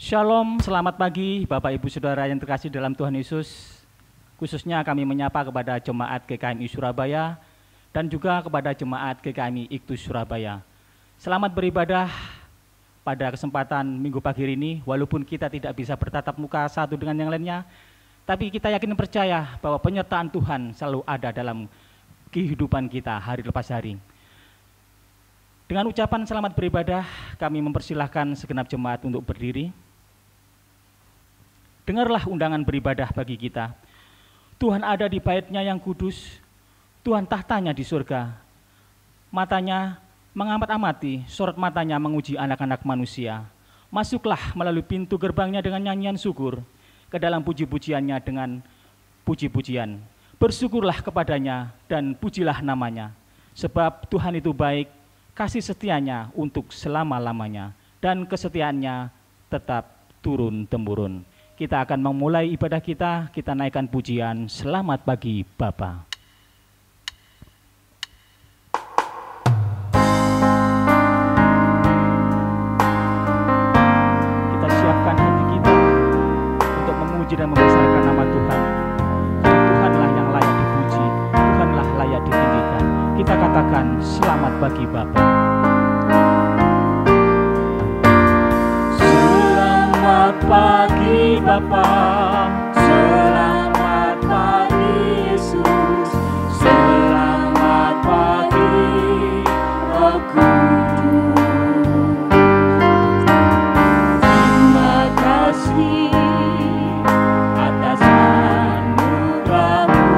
Shalom, selamat pagi Bapak Ibu Saudara yang terkasih dalam Tuhan Yesus. Khususnya kami menyapa kepada Jemaat GKMI Surabaya dan juga kepada Jemaat GKMI Iktus Surabaya. Selamat beribadah pada kesempatan minggu pagi ini, walaupun kita tidak bisa bertatap muka satu dengan yang lainnya, tapi kita yakin dan percaya bahwa penyertaan Tuhan selalu ada dalam kehidupan kita hari lepas hari. Dengan ucapan selamat beribadah, kami mempersilahkan segenap jemaat untuk berdiri. Dengarlah undangan beribadah bagi kita. Tuhan ada di bait-Nya yang kudus, Tuhan tahtanya di surga. Matanya mengamat-amati, sorot matanya menguji anak-anak manusia. Masuklah melalui pintu gerbangnya dengan nyanyian syukur, ke dalam puji-pujiannya dengan puji-pujian. Bersyukurlah kepadanya dan pujilah namanya, sebab Tuhan itu baik, kasih setianya untuk selama-lamanya, dan kesetiaannya tetap turun-temurun. Kita akan memulai ibadah kita naikkan pujian Selamat Pagi Bapa. Kita siapkan hati kita untuk memuji dan membesarkan nama Tuhan. Tuhanlah yang layak dipuji, Tuhanlah layak ditinggikan. Kita katakan selamat bagi Bapa. Selamat pagi Bapa, selamat pagi Yesus, selamat pagi Roh Kudus. Terima kasih atas anugerah-Mu.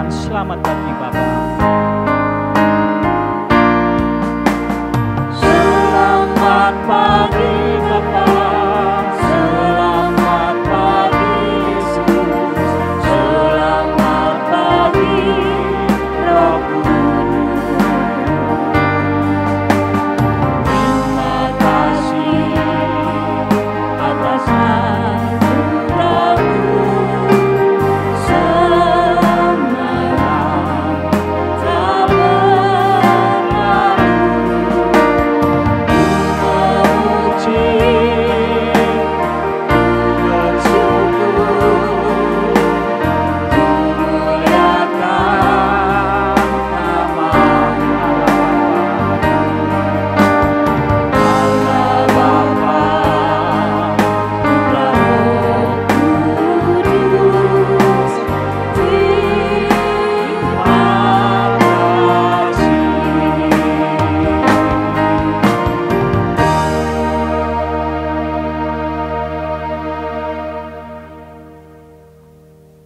Selamat pagi Bapa. Selamat pagi Bapa, selamat pagi Yesus, selamat pagi Roh Kudus. Terima kasih atas anugerah-Mu.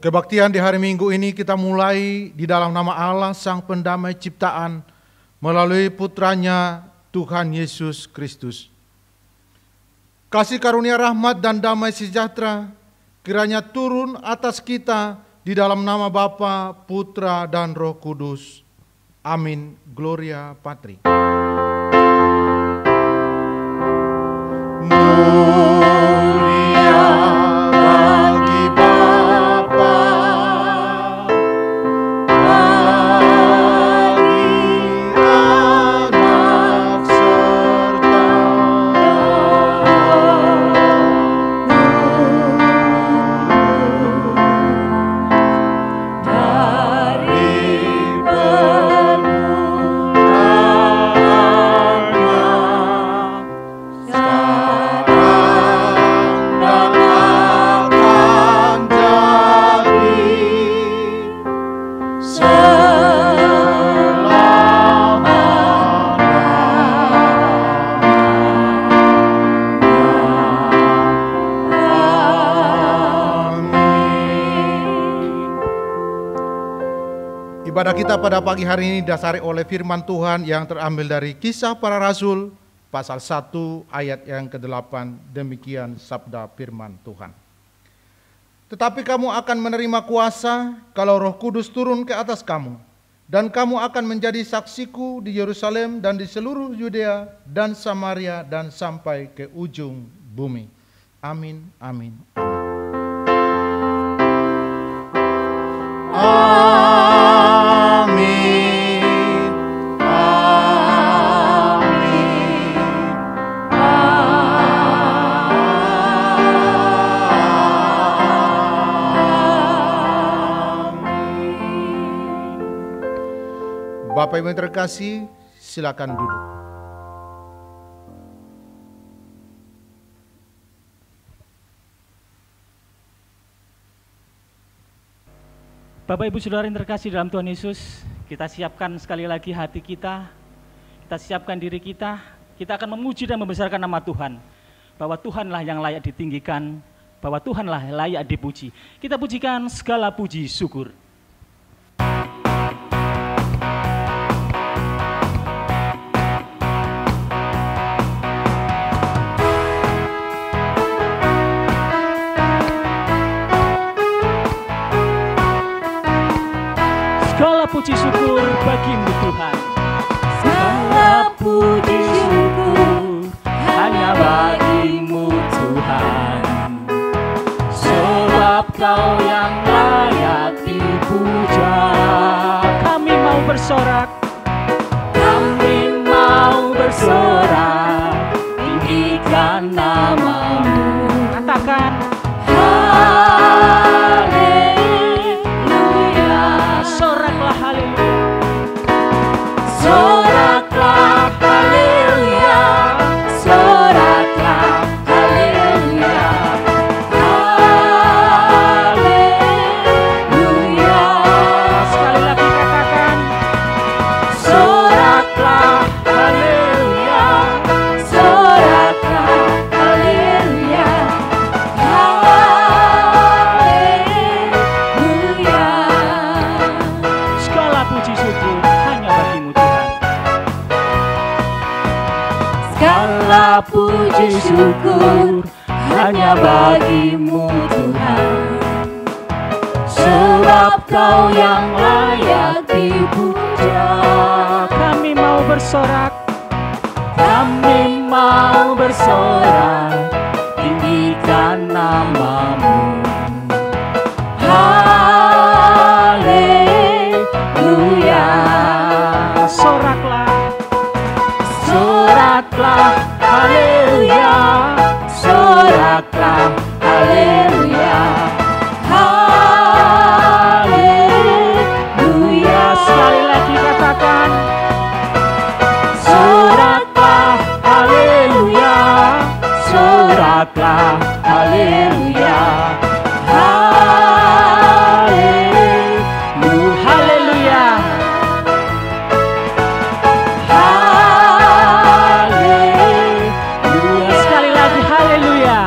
Kebaktian di hari Minggu ini kita mulai di dalam nama Allah Sang Pendamai Ciptaan melalui Putranya Tuhan Yesus Kristus. Kasih karunia rahmat dan damai sejahtera kiranya turun atas kita di dalam nama Bapa, Putra, dan Roh Kudus. Amin. Gloria Patri. Dari permukaan kepada kita pada pagi hari ini dasari oleh firman Tuhan yang terambil dari Kisah Para Rasul pasal 1 ayat yang ke-8. Demikian sabda firman Tuhan. Tetapi kamu akan menerima kuasa kalau Roh Kudus turun ke atas kamu, dan kamu akan menjadi saksiku di Yerusalem dan di seluruh Yudea dan Samaria dan sampai ke ujung bumi. Amin, amin. Amin, amin, amin. Bapak Ibu yang terkasih, silakan duduk. Bapak Ibu Saudara yang terkasih dalam Tuhan Yesus, kita siapkan sekali lagi hati kita siapkan diri kita akan memuji dan membesarkan nama Tuhan, bahwa Tuhanlah yang layak ditinggikan, bahwa Tuhanlah layak dipuji. Kita pujikan segala puji syukur. Segala puji syukur bagimu Tuhan. Segala puji syukur hanya bagimu Tuhan. Sebab Kau yang layak dipuja. Kami mau bersorak, kami mau bersorak, tinggikan nama-Mu. katakan soraklah haleluya. Soraklah haleluya, soraklah haleluya, haleluya. Sekali lagi katakan Soraklah haleluya, soraklah haleluya, haleluya. segala puji syukur hanya bagimu Tuhan. Segala puji syukur hanya bagimu Tuhan. Sebab Kau yang layak dipuja. Kami mau bersorak, Kami mau bersorak, tinggikan nama-Mu. Haleluya. soraklah, Soraklah haleluya, soraklah haleluya, haleluya. sekali lagi katakan Soraklah haleluya, soraklah haleluya, haleluya, haleluya. sekali lagi haleluya.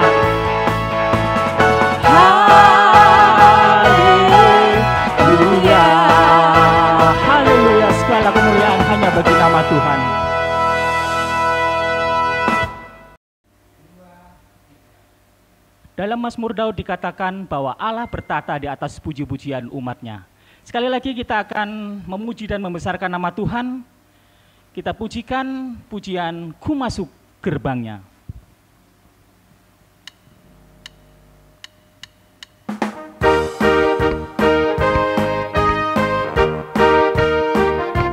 Haleluya. Haleluya, segala kemuliaan hanya bagi nama Tuhan. Dalam Mazmur Daud dikatakan bahwa Allah bertata di atas puji-pujian umatnya. Sekali lagi kita akan memuji dan membesarkan nama Tuhan. Kita pujikan pujian Ku Masuk Gerbangnya.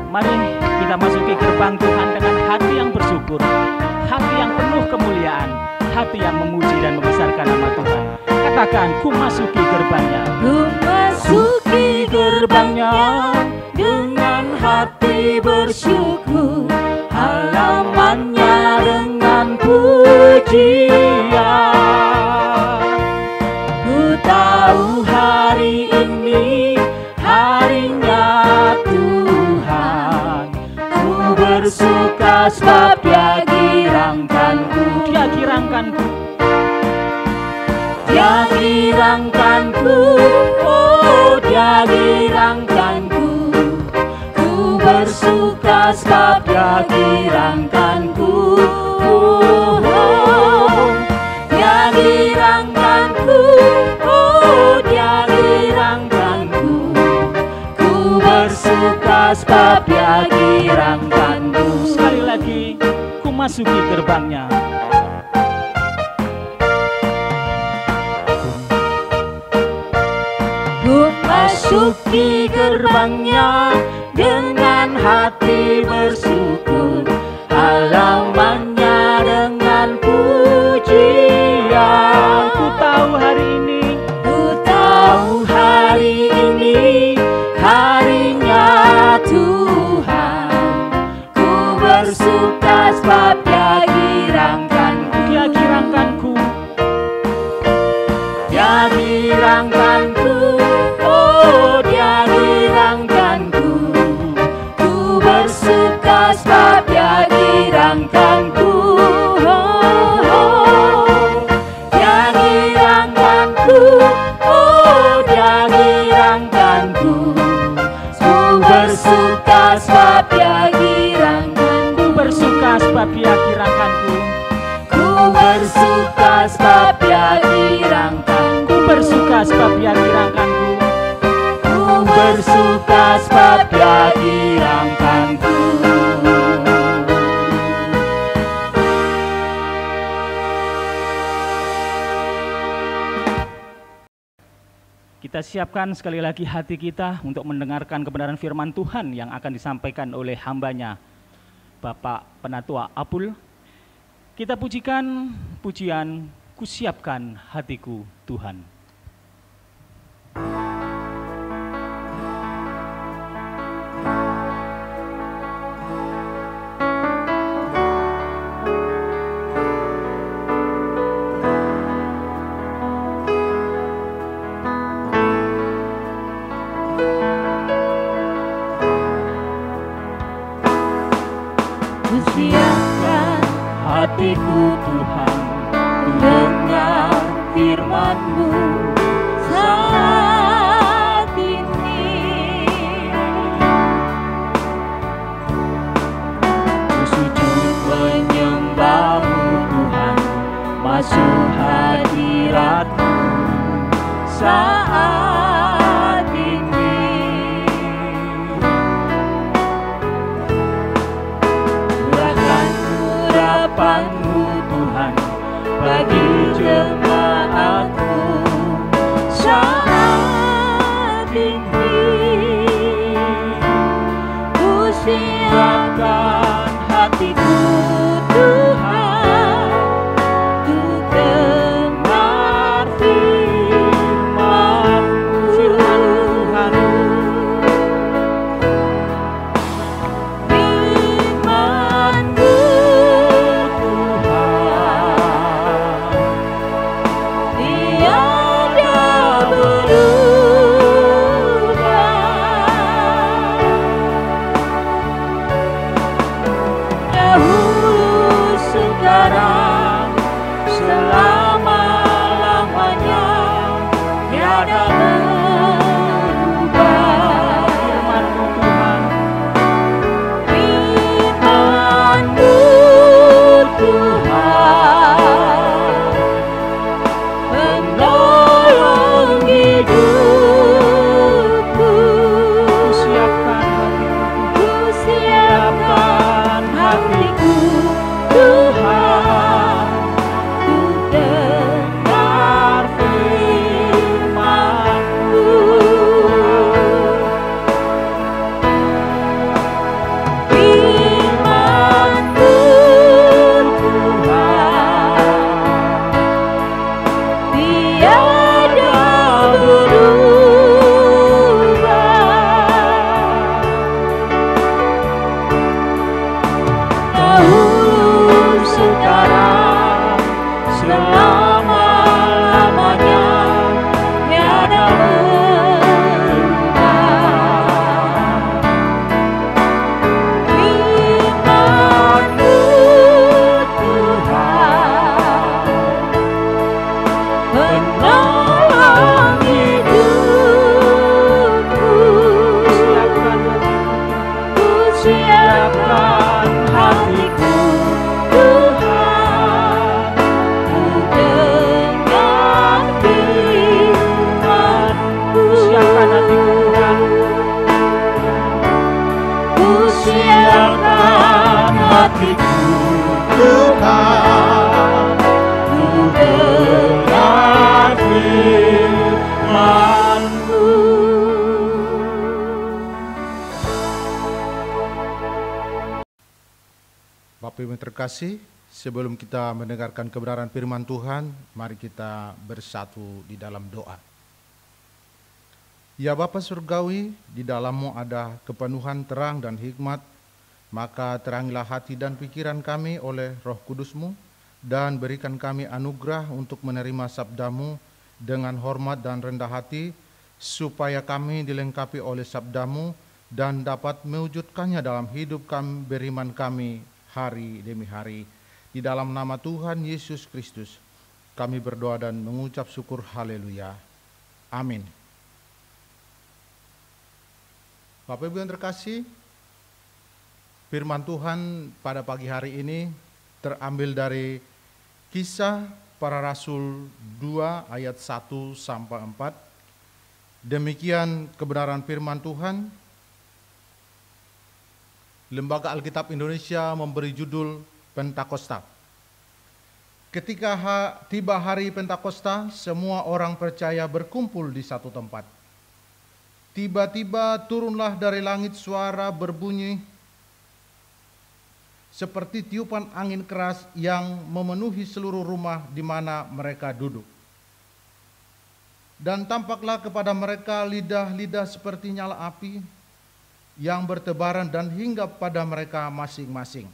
Mari kita masuki gerbang Tuhan dengan hati yang bersyukur, hati yang penuh kemuliaan, hati yang memuji dan membesarkan nama Tuhan. Katakan, ku masuki gerbangnya. Ku masuki gerbangnya dengan hati bersyukur, halamannya dengan pujian. Ku tahu hari ini harinya Tuhan. Ku bersuka sebab Dia girangkanku. Dia girangkanku. Dia girangkanku, oh Dia girangkanku. bersuka sebab Dia girangkanku. Dia girangkanku, oh Dia girangkanku. Ku bersuka sebab Dia girangkanku. Sekali lagi, ku masuki gerbangnya. Ku masuki gerbangnya dengan hati bersyukur, halamannya dengan pujian. Ku tahu hari ini, Ku tahu hari ini harinya Tuhan. Ku bersuka sebab Dia girangkanku. Dia girangkanku. Dia girangkanku, oh Dia girangkanku. Ku bersuka sebab Dia girangkanku. Dia girangkanku, oh Dia girangkanku. Ku bersuka sebab Dia girangkanku. Ku bersuka sebab Dia girangkanku. Ku bersuka sebab Dia girangkanku. Ku bersuka sebab Dia girangkanku. Ku bersuka sebab Dia girangkanku. Kita siapkan sekali lagi hati kita untuk mendengarkan kebenaran firman Tuhan yang akan disampaikan oleh hambanya, Bapak Penatua Apul. Kita pujikan pujian, ku siapkan hatiku Tuhan. Ku siapkan hatiku Tuhan, dengar firman-Mu saat ini. Ku sujud menyembah-Mu Tuhan, masuk hadirat-Mu saat ini. Curahkan urapan-Mu Tuhan bagi jemaat-Mu saat ini. Ku siapkan hatiku Tuhan, untuk dengar firman-Mu. Firman-Mu Tuhan, tiada berubah. Dahulu, sekarang, selama-lamanya, tiada berubah. Firman-Mu Tuhan, Firman-Mu Tuhan, penolong hidupku. Ku siapkan hatiku Tuhan, untuk dengar firman-Mu. Firman-Mu Tuhan, tiada berubah. Dahulu, sekarang, selama-lamanya, tiada berubah. Firman-Mu Tuhan, penolong hidupku. Ku siapkan hatiku Tuhan, ku dengar firman-Mu. Siapkan hatiku Tuhan. Ku siapkan hatiku Tuhan, ku dengar firman-Mu. Bapak Ibu yang terkasih, sebelum kita mendengarkan kebenaran firman Tuhan, mari kita bersatu di dalam doa. Ya Bapa Surgawi, di dalam-Mu ada kepenuhan terang dan hikmat, maka terangilah hati dan pikiran kami oleh Roh Kudus-Mu, dan berikan kami anugerah untuk menerima sabda-Mu dengan hormat dan rendah hati, supaya kami dilengkapi oleh sabda-Mu dan dapat mewujudkannya dalam hidup kami beriman kami hari demi hari. Di dalam nama Tuhan Yesus Kristus, kami berdoa dan mengucap syukur haleluya. Amin. Bapak Ibu yang terkasih, firman Tuhan pada pagi hari ini terambil dari Kisah Para Rasul 2 ayat 1 sampai 4. Demikian kebenaran firman Tuhan. Lembaga Alkitab Indonesia memberi judul Pentakosta. Ketika tiba hari Pentakosta, semua orang percaya berkumpul di satu tempat. Tiba-tiba turunlah dari langit suara berbunyi seperti tiupan angin keras yang memenuhi seluruh rumah di mana mereka duduk. Dan tampaklah kepada mereka lidah-lidah seperti nyala api yang bertebaran dan hinggap pada mereka masing-masing.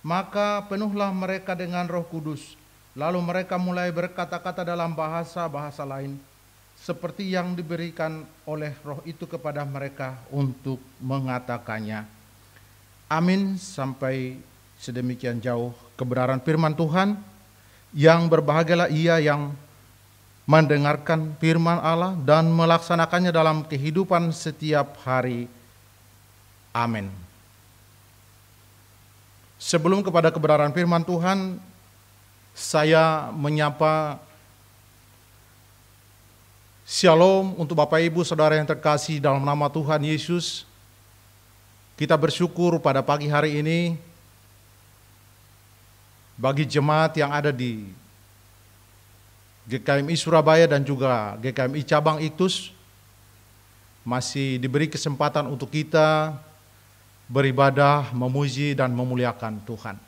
Maka penuhlah mereka dengan Roh Kudus, lalu mereka mulai berkata-kata dalam bahasa-bahasa lain, seperti yang diberikan oleh Roh itu kepada mereka untuk mengatakannya. Amin. Sampai sedemikian jauh kebenaran firman Tuhan. Yang berbahagialah ia yang mendengarkan firman Allah dan melaksanakannya dalam kehidupan setiap hari. Amin. Sebelum kepada kebenaran firman Tuhan, saya menyapa Shalom untuk Bapak Ibu Saudara yang terkasih dalam nama Tuhan Yesus. Kita bersyukur pada pagi hari ini bagi jemaat yang ada di GKMI Surabaya dan juga GKMI Cabang Iktus masih diberi kesempatan untuk kita beribadah, memuji dan memuliakan Tuhan.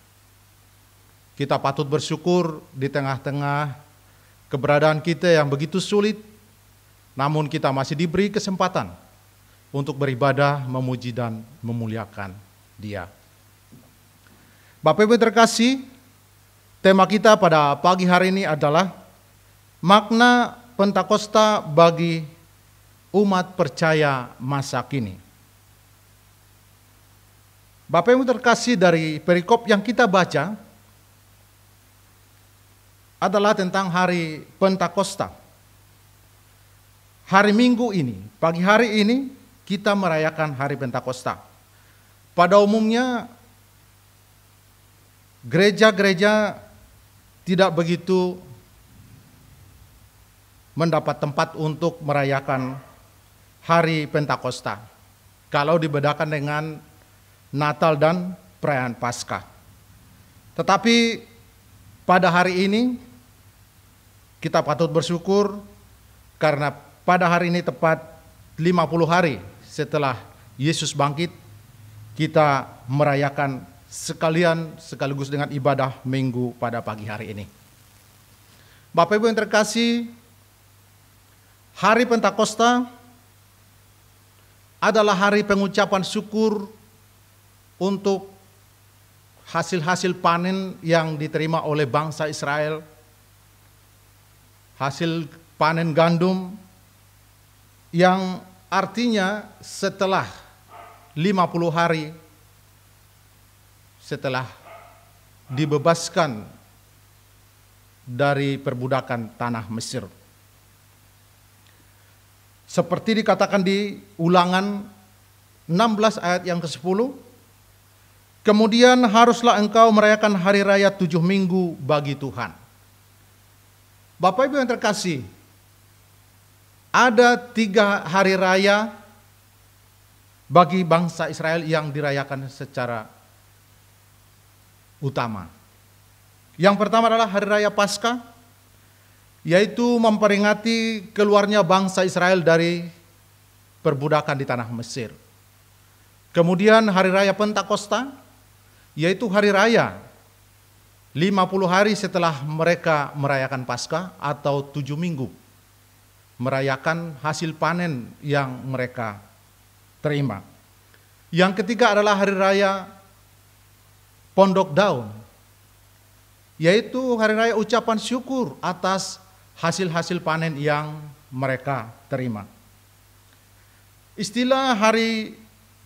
Kita patut bersyukur di tengah-tengah keberadaan kita yang begitu sulit, namun kita masih diberi kesempatan untuk beribadah, memuji dan memuliakan Dia. Bapak Ibu terkasih, tema kita pada pagi hari ini adalah makna Pentakosta bagi umat percaya masa kini. Bapak Ibu terkasih, dari perikop yang kita baca adalah tentang hari Pentakosta. Hari Minggu ini, pagi hari ini kita merayakan hari Pentakosta. Pada umumnya gereja-gereja tidak begitu mendapat tempat untuk merayakan hari Pentakosta kalau dibedakan dengan Natal dan perayaan Paskah. Tetapi pada hari ini kita patut bersyukur karena pada hari ini tepat 50 hari setelah Yesus bangkit, kita merayakan sekaligus dengan ibadah Minggu pada pagi hari ini. Bapak Ibu yang terkasih, hari Pentakosta adalah hari pengucapan syukur untuk hasil-hasil panen yang diterima oleh bangsa Israel, hasil panen gandum yang artinya setelah 50 hari setelah dibebaskan dari perbudakan tanah Mesir. Seperti dikatakan di Ulangan 16 ayat yang ke-10. Kemudian haruslah engkau merayakan hari raya 7 minggu bagi Tuhan. Bapak Ibu yang terkasih, ada 3 hari raya bagi bangsa Israel yang dirayakan secara utama. Yang pertama adalah hari raya Paskah, yaitu memperingati keluarnya bangsa Israel dari perbudakan di tanah Mesir. Kemudian hari raya Pentakosta, yaitu hari raya 50 hari setelah mereka merayakan Paskah atau 7 minggu merayakan hasil panen yang mereka terima. Yang ketiga adalah hari raya Pondok Daun, yaitu hari raya ucapan syukur atas hasil-hasil panen yang mereka terima. Istilah hari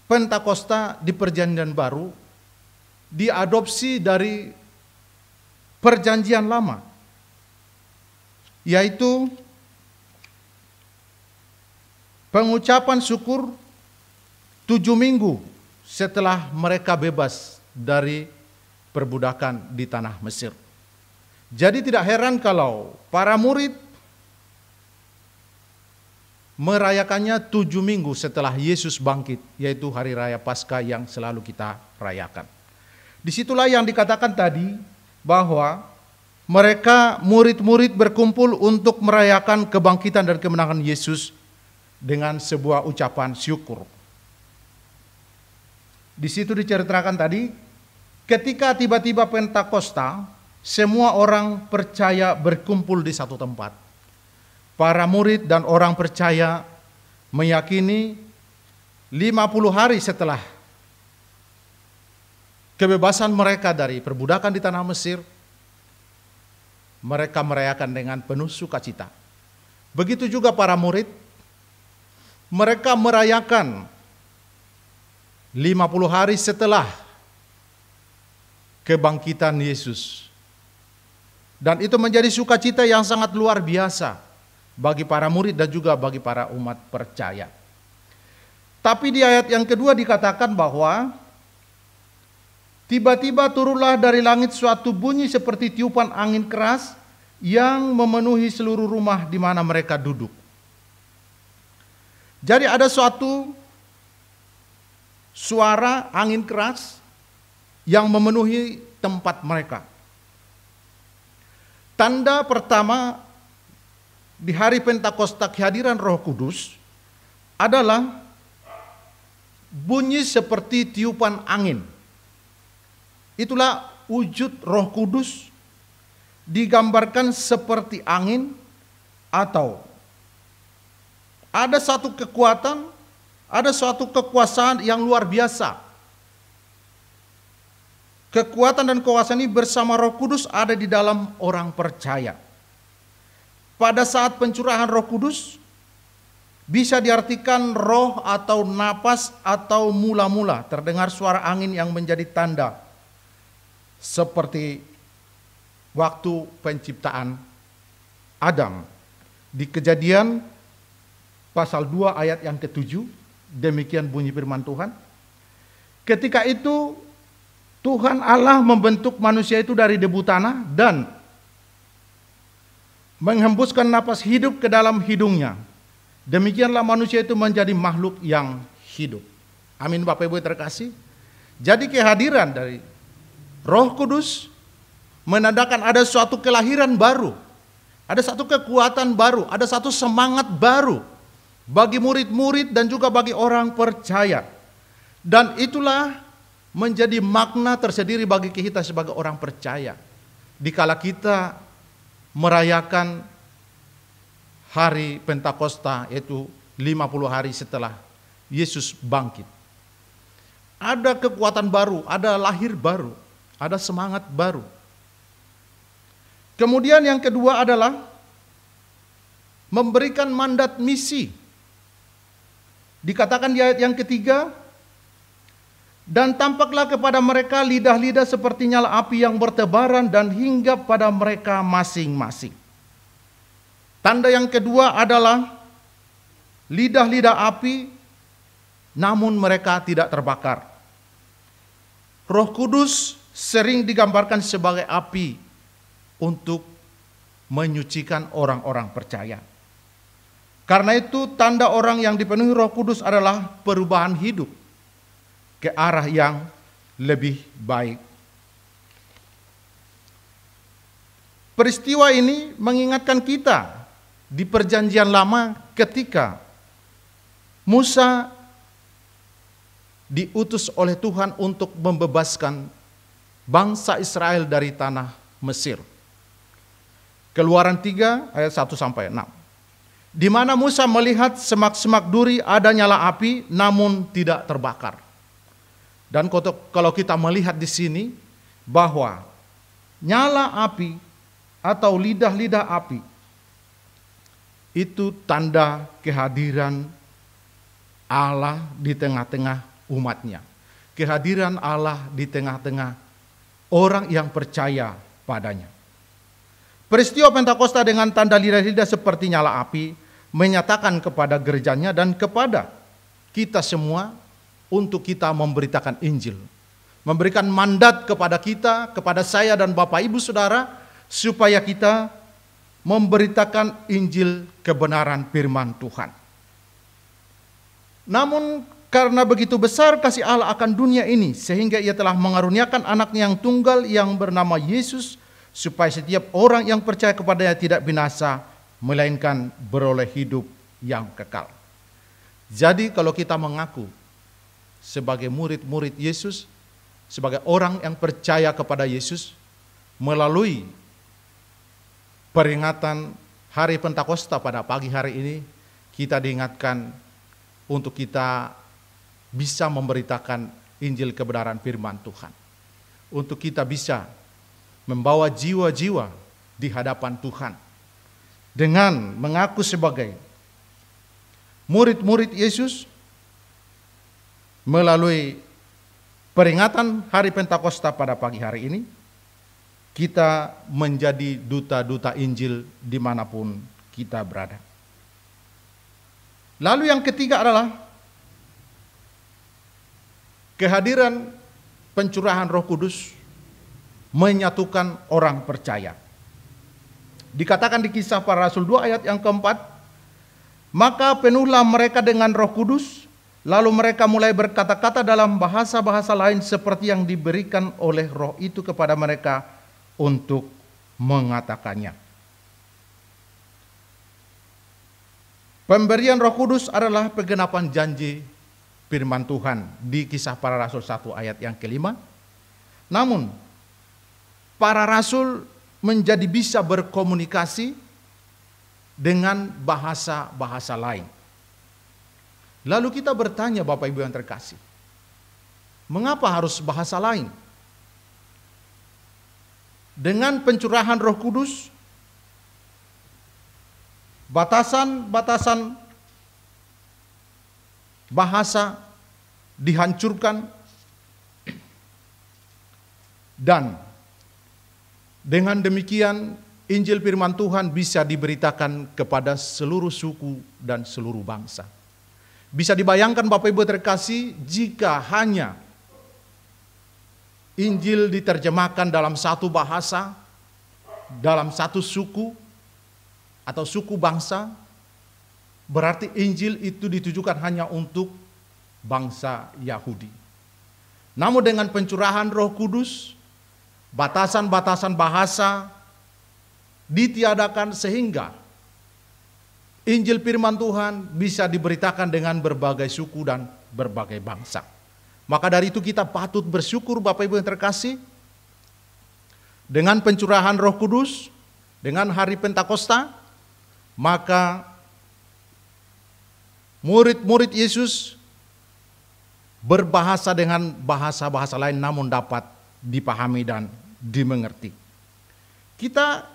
Pentakosta di Perjanjian Baru diadopsi dari Perjanjian Lama, yaitu pengucapan syukur 7 minggu setelah mereka bebas dari perbudakan di tanah Mesir. Jadi tidak heran kalau para murid merayakannya 7 minggu setelah Yesus bangkit, yaitu hari raya Paskah yang selalu kita rayakan. Disitulah yang dikatakan tadi bahwa mereka murid-murid berkumpul untuk merayakan kebangkitan dan kemenangan Yesus dengan sebuah ucapan syukur. Di situ diceritakan tadi, ketika tiba-tiba Pentakosta, semua orang percaya berkumpul di satu tempat. Para murid dan orang percaya meyakini 50 hari setelah kebebasan mereka dari perbudakan di tanah Mesir, mereka merayakan dengan penuh sukacita. Begitu juga para murid, mereka merayakan 50 hari setelah kebangkitan Yesus. Dan itu menjadi sukacita yang sangat luar biasa bagi para murid dan juga bagi para umat percaya. Tapi di ayat yang kedua dikatakan bahwa tiba-tiba turunlah dari langit suatu bunyi seperti tiupan angin keras yang memenuhi seluruh rumah di mana mereka duduk. Jadi ada suatu suara angin keras yang memenuhi tempat mereka. Tanda pertama di hari Pentakosta kehadiran Roh Kudus adalah bunyi seperti tiupan angin. Itulah wujud Roh Kudus, digambarkan seperti angin atau ada satu kekuatan, ada suatu kekuasaan yang luar biasa. Kekuatan dan kekuasaan ini bersama Roh Kudus ada di dalam orang percaya. Pada saat pencurahan Roh Kudus, bisa diartikan roh atau napas atau mula-mula terdengar suara angin yang menjadi tanda. Seperti waktu penciptaan Adam. Di Kejadian pasal 2 ayat yang ke-7, demikian bunyi firman Tuhan. Ketika itu Tuhan Allah membentuk manusia itu dari debu tanah dan menghembuskan napas hidup ke dalam hidungnya. Demikianlah manusia itu menjadi makhluk yang hidup. Amin Bapak Ibu terkasih. Jadi kehadiran dari Roh Kudus menandakan ada suatu kelahiran baru. Ada satu kekuatan baru, ada satu semangat baru bagi murid-murid dan juga bagi orang percaya. Dan itulah menjadi makna tersendiri bagi kita sebagai orang percaya. Dikala kita merayakan hari Pentakosta, yaitu 50 hari setelah Yesus bangkit. Ada kekuatan baru, ada lahir baru, ada semangat baru. Kemudian yang kedua adalah memberikan mandat misi. Dikatakan di ayat yang ketiga, dan tampaklah kepada mereka lidah-lidah seperti nyala api yang bertebaran dan hinggap pada mereka masing-masing. Tanda yang kedua adalah lidah-lidah api namun mereka tidak terbakar. Roh Kudus sering digambarkan sebagai api untuk menyucikan orang-orang percaya. Karena itu tanda orang yang dipenuhi Roh Kudus adalah perubahan hidup ke arah yang lebih baik. Peristiwa ini mengingatkan kita di Perjanjian Lama ketika Musa diutus oleh Tuhan untuk membebaskan bangsa Israel dari tanah Mesir. Keluaran 3 ayat 1 sampai 6. Di mana Musa melihat semak-semak duri ada nyala api namun tidak terbakar. Dan kalau kita melihat di sini bahwa nyala api atau lidah-lidah api itu tanda kehadiran Allah di tengah-tengah umatnya. Kehadiran Allah di tengah-tengah orang yang percaya padanya. Peristiwa Pentakosta dengan tanda lidah-lidah seperti nyala api menyatakan kepada gerejanya dan kepada kita semua untuk kita memberitakan Injil. Memberikan mandat kepada kita, kepada saya dan Bapak Ibu Saudara, supaya kita memberitakan Injil kebenaran firman Tuhan. Namun karena begitu besar kasih Allah akan dunia ini, sehingga ia telah mengaruniakan anaknya yang tunggal yang bernama Yesus, supaya setiap orang yang percaya kepadanya tidak binasa, melainkan beroleh hidup yang kekal. Jadi kalau kita mengaku sebagai murid-murid Yesus, sebagai orang yang percaya kepada Yesus, melalui peringatan hari Pentakosta pada pagi hari ini, kita diingatkan untuk kita bisa memberitakan Injil kebenaran firman Tuhan. Untuk kita bisa membawa jiwa-jiwa di hadapan Tuhan dengan mengaku sebagai murid-murid Yesus. Melalui peringatan hari Pentakosta pada pagi hari ini, kita menjadi duta-duta Injil dimanapun kita berada. Lalu yang ketiga adalah kehadiran pencurahan Roh Kudus menyatukan orang percaya. Dikatakan di Kisah Para Rasul 2 ayat yang keempat, maka penuhlah mereka dengan Roh Kudus, lalu mereka mulai berkata-kata dalam bahasa-bahasa lain seperti yang diberikan oleh Roh itu kepada mereka untuk mengatakannya. Pemberian Roh Kudus adalah penggenapan janji firman Tuhan di Kisah Para Rasul 1 ayat yang kelima. Namun para rasul menjadi bisa berkomunikasi dengan bahasa-bahasa lain. Lalu kita bertanya, Bapak Ibu yang terkasih, mengapa harus bahasa lain? Dengan pencurahan Roh Kudus, batasan-batasan bahasa dihancurkan, dan dengan demikian Injil firman Tuhan bisa diberitakan kepada seluruh suku dan seluruh bangsa. Bisa dibayangkan Bapak Ibu terkasih, jika hanya Injil diterjemahkan dalam satu bahasa, dalam satu suku atau suku bangsa, berarti Injil itu ditujukan hanya untuk bangsa Yahudi. Namun dengan pencurahan Roh Kudus, batasan-batasan bahasa ditiadakan sehingga Injil firman Tuhan bisa diberitakan dengan berbagai suku dan berbagai bangsa. Maka dari itu kita patut bersyukur Bapak Ibu yang terkasih, dengan pencurahan Roh Kudus, dengan hari Pentakosta, maka murid-murid Yesus berbahasa dengan bahasa-bahasa lain namun dapat dipahami dan dimengerti. Kita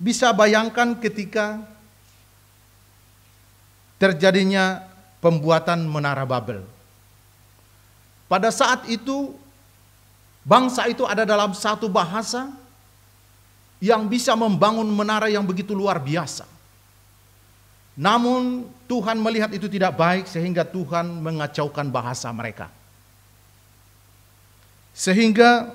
bisa bayangkan ketika terjadinya pembuatan Menara Babel. Pada saat itu bangsa itu ada dalam satu bahasa yang bisa membangun menara yang begitu luar biasa. Namun Tuhan melihat itu tidak baik sehingga Tuhan mengacaukan bahasa mereka. Sehingga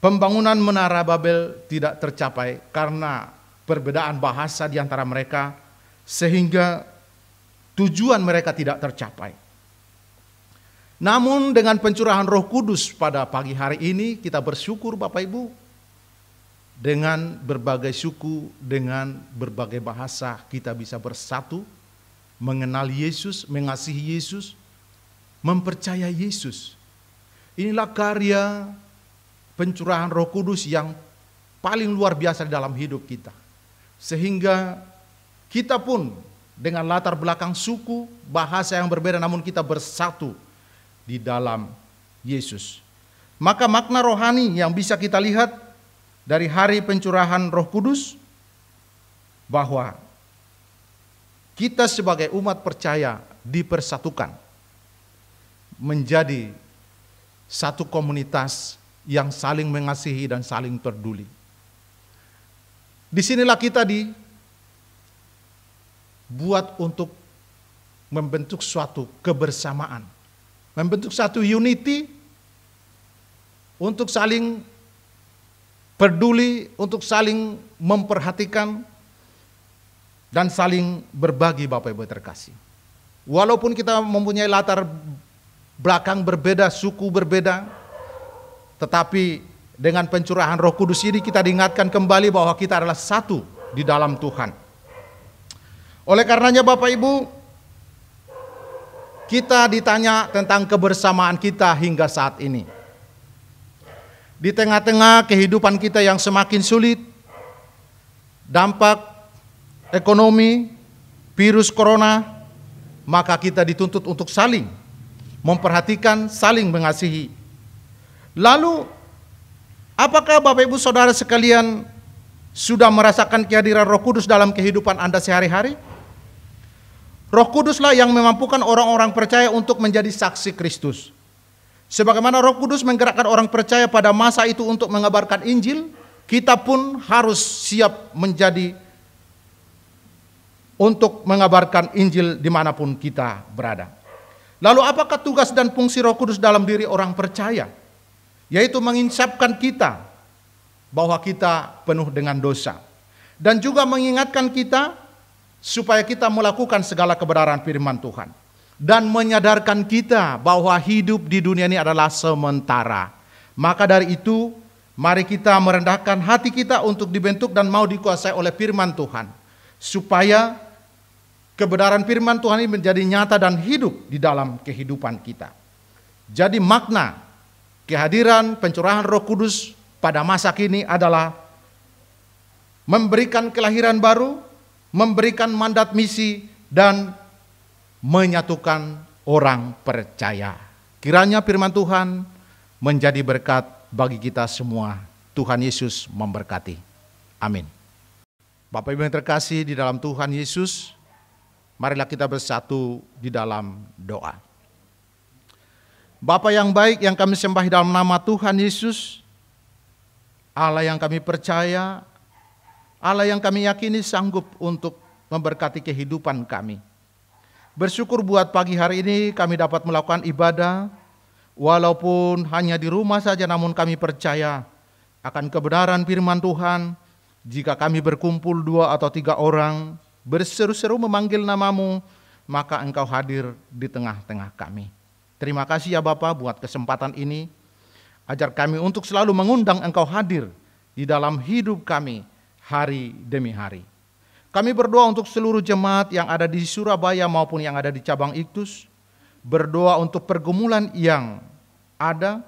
pembangunan Menara Babel tidak tercapai karena perbedaan bahasa di antara mereka, sehingga tujuan mereka tidak tercapai. Namun dengan pencurahan Roh Kudus pada pagi hari ini, kita bersyukur Bapak Ibu, dengan berbagai suku, dengan berbagai bahasa kita bisa bersatu, mengenal Yesus, mengasihi Yesus, mempercayai Yesus. Inilah karya pencurahan Roh Kudus yang paling luar biasa di dalam hidup kita. Sehingga kita pun dengan latar belakang suku, bahasa yang berbeda, namun kita bersatu di dalam Yesus. Maka makna rohani yang bisa kita lihat dari hari pencurahan Roh Kudus, bahwa kita sebagai umat percaya dipersatukan menjadi satu komunitas yang saling mengasihi dan saling peduli. Disinilah kita dibuat untuk membentuk suatu kebersamaan, membentuk satu unity, untuk saling peduli, untuk saling memperhatikan, dan saling berbagi Bapak Ibu terkasih. Walaupun kita mempunyai latar belakang berbeda, suku berbeda, tetapi dengan pencurahan Roh Kudus ini kita diingatkan kembali bahwa kita adalah satu di dalam Tuhan. Oleh karenanya Bapak Ibu, kita ditanya tentang kebersamaan kita hingga saat ini. Di tengah-tengah kehidupan kita yang semakin sulit, dampak ekonomi, virus corona, maka kita dituntut untuk saling memperhatikan, saling mengasihi. Lalu, apakah Bapak Ibu Saudara sekalian sudah merasakan kehadiran Roh Kudus dalam kehidupan Anda sehari-hari? Roh Kuduslah yang memampukan orang-orang percaya untuk menjadi saksi Kristus. Sebagaimana Roh Kudus menggerakkan orang percaya pada masa itu untuk mengabarkan Injil, kita pun harus siap menjadi untuk mengabarkan Injil dimanapun kita berada. Lalu apakah tugas dan fungsi Roh Kudus dalam diri orang percaya? Yaitu menginsapkan kita bahwa kita penuh dengan dosa. Dan juga mengingatkan kita supaya kita melakukan segala kebenaran firman Tuhan. Dan menyadarkan kita bahwa hidup di dunia ini adalah sementara. Maka dari itu, mari kita merendahkan hati kita untuk dibentuk dan mau dikuasai oleh firman Tuhan. Supaya kebenaran firman Tuhan ini menjadi nyata dan hidup di dalam kehidupan kita. Jadi makna kehadiran pencurahan Roh Kudus pada masa kini adalah memberikan kelahiran baru, memberikan mandat misi, dan menyatukan orang percaya. Kiranya firman Tuhan menjadi berkat bagi kita semua. Tuhan Yesus memberkati. Amin. Bapak Ibu yang terkasih di dalam Tuhan Yesus, marilah kita bersatu di dalam doa. Bapa yang baik yang kami sembah di dalam nama Tuhan Yesus, Allah yang kami percaya, Allah yang kami yakini sanggup untuk memberkati kehidupan kami. Bersyukur buat pagi hari ini kami dapat melakukan ibadah, walaupun hanya di rumah saja, namun kami percaya akan kebenaran firman Tuhan. Jika kami berkumpul 2 atau 3 orang, berseru-seru memanggil namamu, maka Engkau hadir di tengah-tengah kami. Terima kasih ya Bapa buat kesempatan ini. Ajar kami untuk selalu mengundang Engkau hadir di dalam hidup kami hari demi hari. Kami berdoa untuk seluruh jemaat yang ada di Surabaya maupun yang ada di cabang Iktus. Berdoa untuk pergumulan yang ada.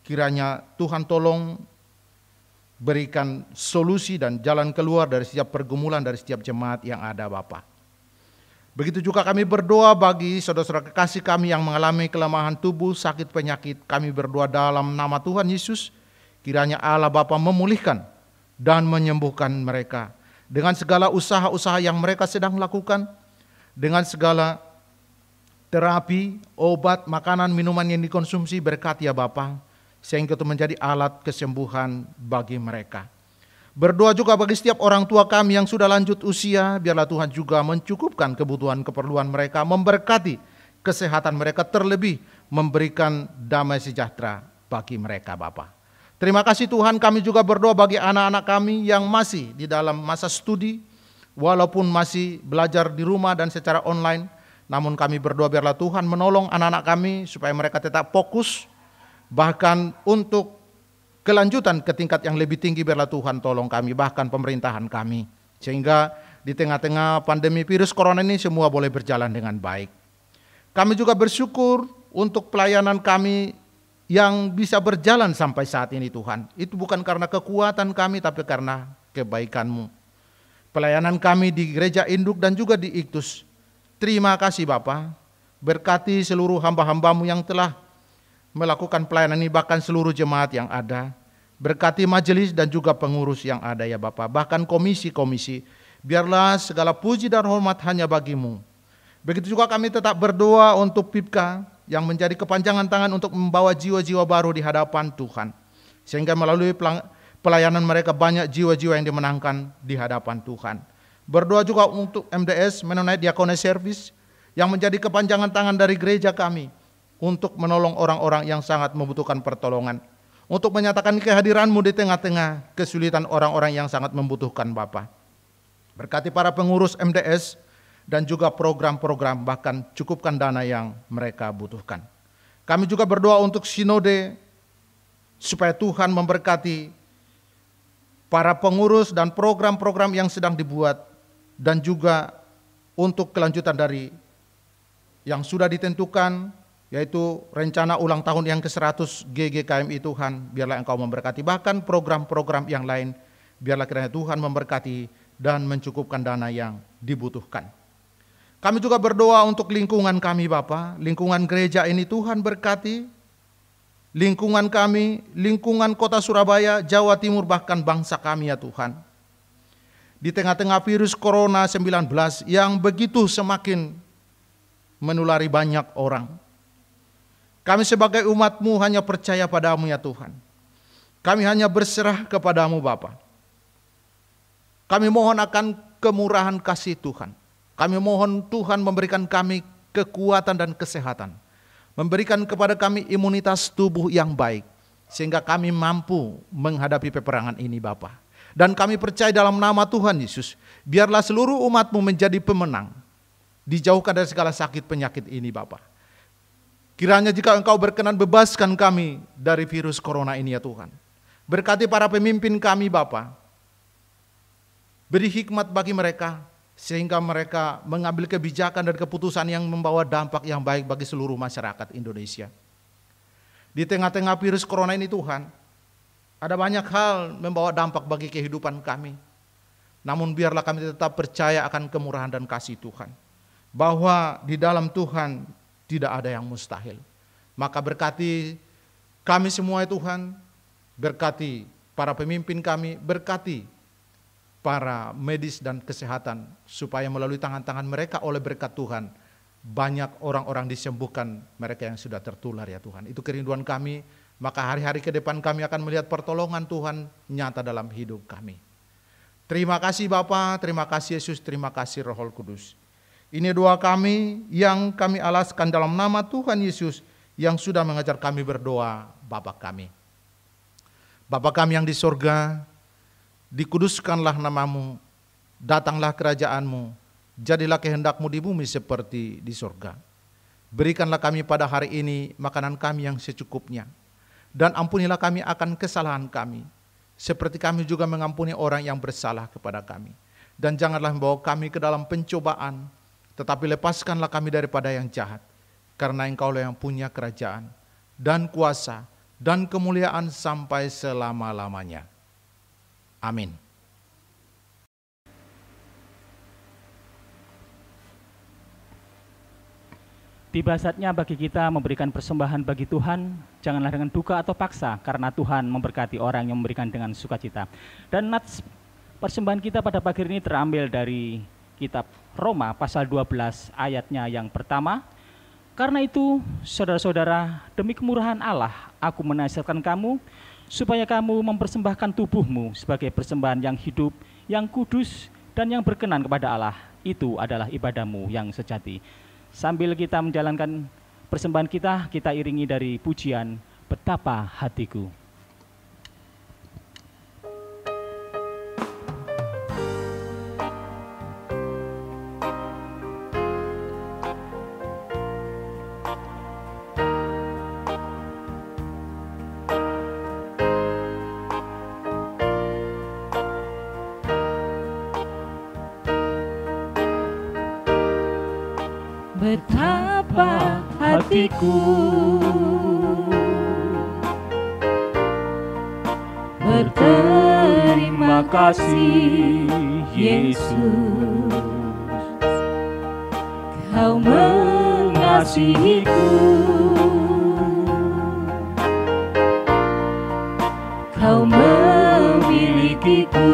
Kiranya Tuhan tolong berikan solusi dan jalan keluar dari setiap pergumulan dari setiap jemaat yang ada Bapa. Begitu juga kami berdoa bagi saudara-saudara kekasih kami yang mengalami kelemahan tubuh, sakit penyakit. Kami berdoa dalam nama Tuhan Yesus. Kiranya Allah Bapa memulihkan dan menyembuhkan mereka. Dengan segala usaha-usaha yang mereka sedang lakukan, dengan segala terapi, obat, makanan, minuman yang dikonsumsi, berkati ya Bapa, sehingga itu menjadi alat kesembuhan bagi mereka. Berdoa juga bagi setiap orang tua kami yang sudah lanjut usia, biarlah Tuhan juga mencukupkan kebutuhan keperluan mereka, memberkati kesehatan mereka, terlebih memberikan damai sejahtera bagi mereka Bapa. Terima kasih Tuhan, kami juga berdoa bagi anak-anak kami yang masih di dalam masa studi, walaupun masih belajar di rumah dan secara online, namun kami berdoa biarlah Tuhan menolong anak-anak kami supaya mereka tetap fokus, bahkan untuk kelanjutan ke tingkat yang lebih tinggi biarlah Tuhan tolong kami, bahkan pemerintahan kami. Sehingga di tengah-tengah pandemi virus corona ini semua boleh berjalan dengan baik. Kami juga bersyukur untuk pelayanan kami yang bisa berjalan sampai saat ini Tuhan. Itu bukan karena kekuatan kami tapi karena kebaikan-Mu. Pelayanan kami di gereja induk dan juga di Iktus. Terima kasih Bapa. Berkati seluruh hamba-hamba-Mu yang telah melakukan pelayanan ini, bahkan seluruh jemaat yang ada. Berkati majelis dan juga pengurus yang ada ya Bapa, bahkan komisi-komisi. Biarlah segala puji dan hormat hanya bagi-Mu. Begitu juga kami tetap berdoa untuk PIPKA yang menjadi kepanjangan tangan untuk membawa jiwa-jiwa baru di hadapan Tuhan. Sehingga melalui pelayanan mereka banyak jiwa-jiwa yang dimenangkan di hadapan Tuhan. Berdoa juga untuk MDS, Mennonite Diaconate Service, yang menjadi kepanjangan tangan dari gereja kami untuk menolong orang-orang yang sangat membutuhkan pertolongan, untuk menyatakan kehadiran-Mu di tengah-tengah kesulitan orang-orang yang sangat membutuhkan Bapa. Berkati para pengurus MDS dan juga program-program, bahkan cukupkan dana yang mereka butuhkan. Kami juga berdoa untuk sinode supaya Tuhan memberkati para pengurus dan program-program yang sedang dibuat, dan juga untuk kelanjutan dari yang sudah ditentukan, yaitu rencana ulang tahun yang ke-100 GGKMI Tuhan, biarlah Engkau memberkati, bahkan program-program yang lain, biarlah kiranya Tuhan memberkati dan mencukupkan dana yang dibutuhkan. Kami juga berdoa untuk lingkungan kami Bapa, lingkungan gereja ini Tuhan berkati, lingkungan kami, lingkungan kota Surabaya, Jawa Timur, bahkan bangsa kami ya Tuhan. Di tengah-tengah virus corona 19 yang begitu semakin menulari banyak orang, kami sebagai umat-Mu hanya percaya pada-Mu ya Tuhan. Kami hanya berserah kepada-Mu Bapa. Kami mohon akan kemurahan kasih Tuhan. Kami mohon Tuhan memberikan kami kekuatan dan kesehatan. Memberikan kepada kami imunitas tubuh yang baik. Sehingga kami mampu menghadapi peperangan ini Bapa. Dan kami percaya dalam nama Tuhan Yesus, biarlah seluruh umat-Mu menjadi pemenang. Dijauhkan dari segala sakit penyakit ini Bapa. Kiranya jika Engkau berkenan bebaskan kami dari virus corona ini ya Tuhan. Berkati para pemimpin kami Bapa. Beri hikmat bagi mereka sehingga mereka mengambil kebijakan dan keputusan yang membawa dampak yang baik bagi seluruh masyarakat Indonesia. Di tengah-tengah virus corona ini Tuhan, ada banyak hal membawa dampak bagi kehidupan kami. Namun biarlah kami tetap percaya akan kemurahan dan kasih Tuhan. Bahwa di dalam Tuhan tidak ada yang mustahil. Maka berkati kami semua ya Tuhan, berkati para pemimpin kami, berkati para medis dan kesehatan, supaya melalui tangan-tangan mereka oleh berkat Tuhan, banyak orang-orang disembuhkan, mereka yang sudah tertular ya Tuhan. Itu kerinduan kami, maka hari-hari ke depan kami akan melihat pertolongan Tuhan nyata dalam hidup kami. Terima kasih Bapa, terima kasih Yesus, terima kasih Roh Kudus. Ini doa kami yang kami alaskan dalam nama Tuhan Yesus yang sudah mengajar kami berdoa, Bapa kami. Bapa kami yang di sorga, dikuduskanlah nama-Mu, datanglah kerajaan-Mu, jadilah kehendak-Mu di bumi seperti di sorga. Berikanlah kami pada hari ini makanan kami yang secukupnya, dan ampunilah kami akan kesalahan kami, seperti kami juga mengampuni orang yang bersalah kepada kami. Dan janganlah membawa kami ke dalam pencobaan, tetapi lepaskanlah kami daripada yang jahat, karena Engkau-Lah yang punya kerajaan, dan kuasa, dan kemuliaan sampai selama-lamanya. Amin. Tiba saatnya bagi kita memberikan persembahan bagi Tuhan, janganlah dengan duka atau paksa, karena Tuhan memberkati orang yang memberikan dengan sukacita. Dan nats persembahan kita pada pagi ini terambil dari kitab Roma pasal 12 ayatnya yang pertama. Karena itu, saudara-saudara, demi kemurahan Allah, aku menasihatkan kamu, supaya kamu mempersembahkan tubuhmu sebagai persembahan yang hidup, yang kudus, dan yang berkenan kepada Allah. Itu adalah ibadahmu yang sejati. Sambil kita menjalankan persembahan kita, kita iringi dari pujian Betapa Hatiku. Betapa hatiku berterima kasih, Yesus, Kau mengasihiku, Kau memilikiku.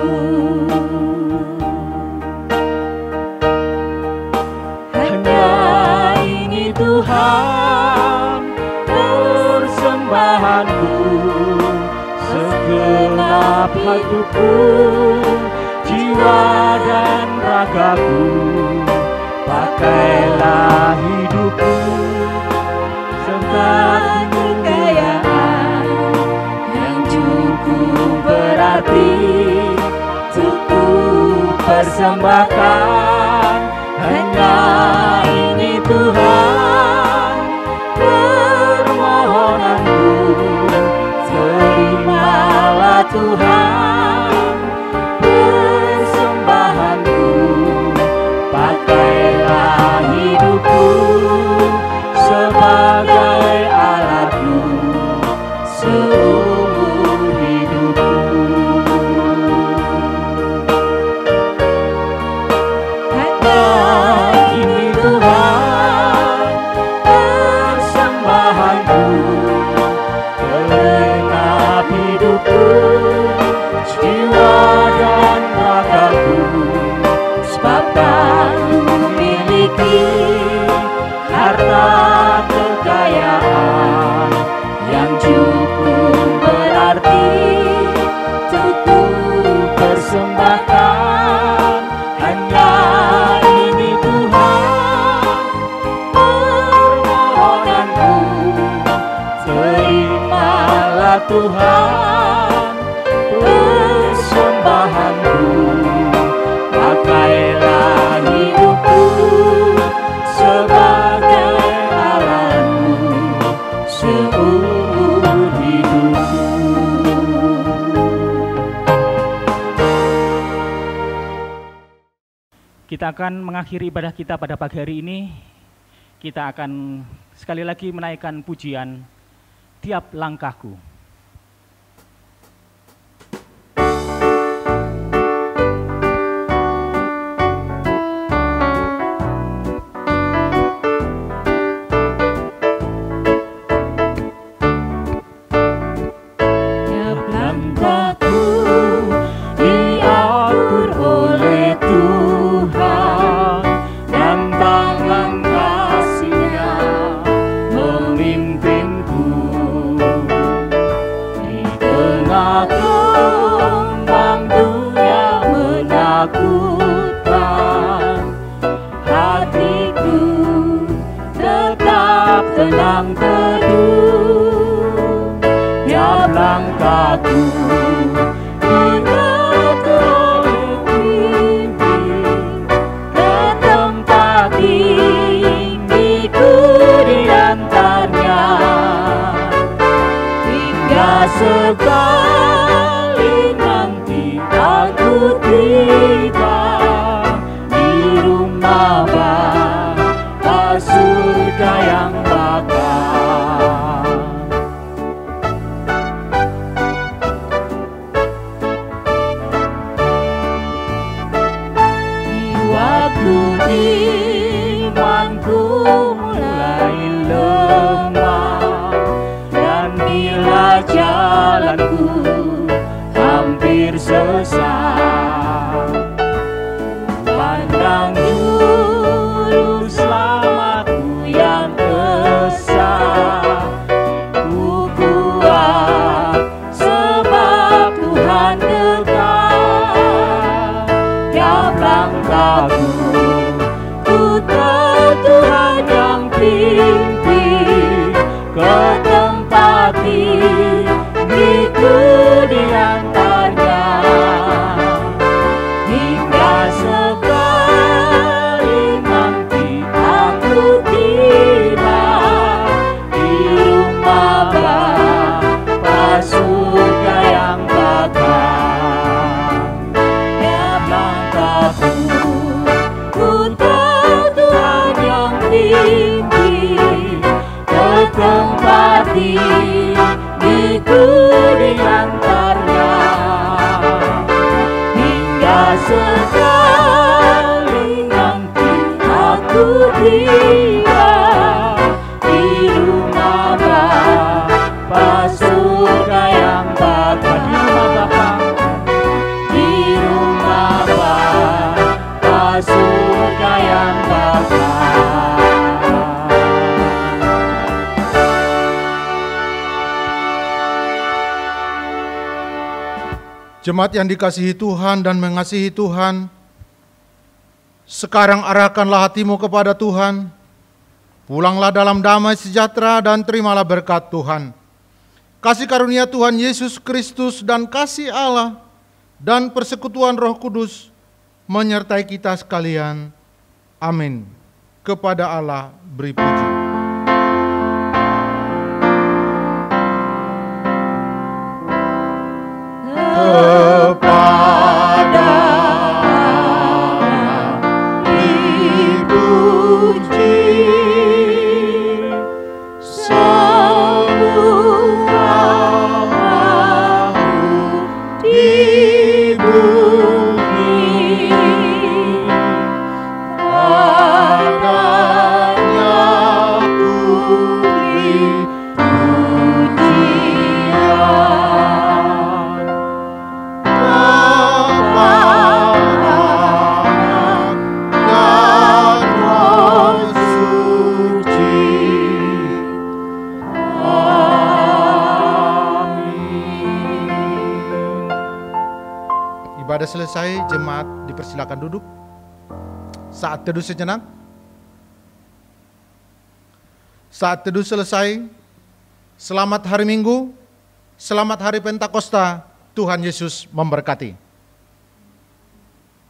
Tuhan, persembahanku, segenap hidupku, jiwa dan ragaku, pakailah hidupku sebagai kekayaan yang cukup berarti untuk ku persembahkan. Hanya ini Tuhan, permohonanku, terimalah Tuhan persembahanku, pakailah hidupku sebagai alatku seumur hidupku. Jiwa dan ragaku, sebab Kau memiliki harta kekayaan yang cukup berarti untuk ku persembahkan. Hanya ini Tuhan, permohonanku, terimalah Tuhan persembahanku, pakailah hidupku sebagai alatmu seumur hidupku. Kita akan mengakhiri ibadah kita pada pagi hari ini. Kita akan sekali lagi menaikkan pujian Tiap Langkahku. Tenang teduh, tiap langkahku mengatur pimpin ke tempat tinggiku di antaranya, hingga sekali nanti aku tiba di rumah Bapa surga yang imanku mulai lemah, dan bila jalanku tempati itu di antaranya, hingga sekali nanti aku tiba di rumah Bapa surga yang bakal. Di rumah Bapa surga yang bakal. Jemaat yang dikasihi Tuhan dan mengasihi Tuhan, sekarang arahkanlah hatimu kepada Tuhan, pulanglah dalam damai sejahtera dan terimalah berkat Tuhan. Kasih karunia Tuhan Yesus Kristus dan kasih Allah dan persekutuan Roh Kudus menyertai kita sekalian. Amin. Kepada Allah beri puji. Kepada dipuji semua makhluk di bumi, padanya beri pujian. Ibadah selesai, jemaat dipersilakan duduk. Saat teduh sejenak. Saat teduh selesai, selamat hari Minggu, selamat hari Pentakosta, Tuhan Yesus memberkati.